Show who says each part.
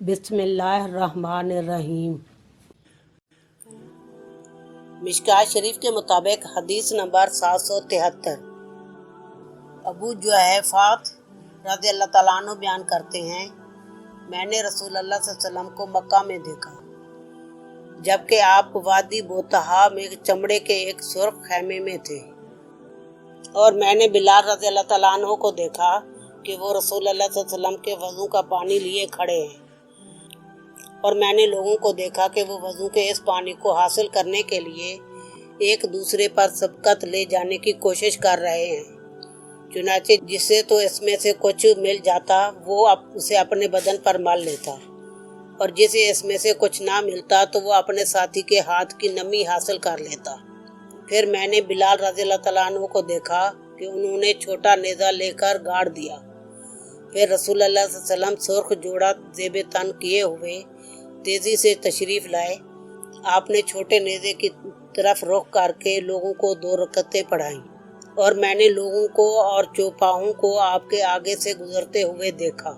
Speaker 1: بسم اللہ الرحمن الرحیم۔
Speaker 2: مشکوٰۃ شریف کے مطابق حدیث نمبر 773۔ ابو جحیفہ رضی اللہ تعالیٰ عنہ بیان کرتے ہیں، میں نے رسول اللہ صلی اللہ علیہ وسلم کو مکہ میں دیکھا جبکہ آپ وادی بوتہا میں چمڑے کے ایک سرخ خیمے میں تھے، اور میں نے بلال رضی اللہ تعالیٰ عنہ کو دیکھا کہ وہ رسول اللہ صلی اللہ علیہ وسلم کے وضو کا پانی لیے کھڑے ہیں، اور میں نے لوگوں کو دیکھا کہ وہ وضو کے اس پانی کو حاصل کرنے کے لیے ایک دوسرے پر سبقت لے جانے کی کوشش کر رہے ہیں، چنانچہ جسے تو اس میں سے کچھ مل جاتا وہ اسے اپنے بدن پر مل لیتا، اور جسے اس میں سے کچھ نہ ملتا تو وہ اپنے ساتھی کے ہاتھ کی نمی حاصل کر لیتا۔ پھر میں نے بلال رضی اللہ تعالیٰ عنہ کو دیکھا کہ انہوں نے چھوٹا نیزہ لے کر گاڑ دیا۔ پھر رسول اللہ صلی اللہ علیہ وسلم سرخ جوڑا زیب تن کیے ہوئے تیزی سے تشریف لائے۔ آپ نے چھوٹے نیزے کی طرف رخ کر کے لوگوں کو 2 رکعتیں پڑھائیں، اور میں نے لوگوں کو اور چوپاہوں کو آپ کے آگے سے گزرتے ہوئے دیکھا۔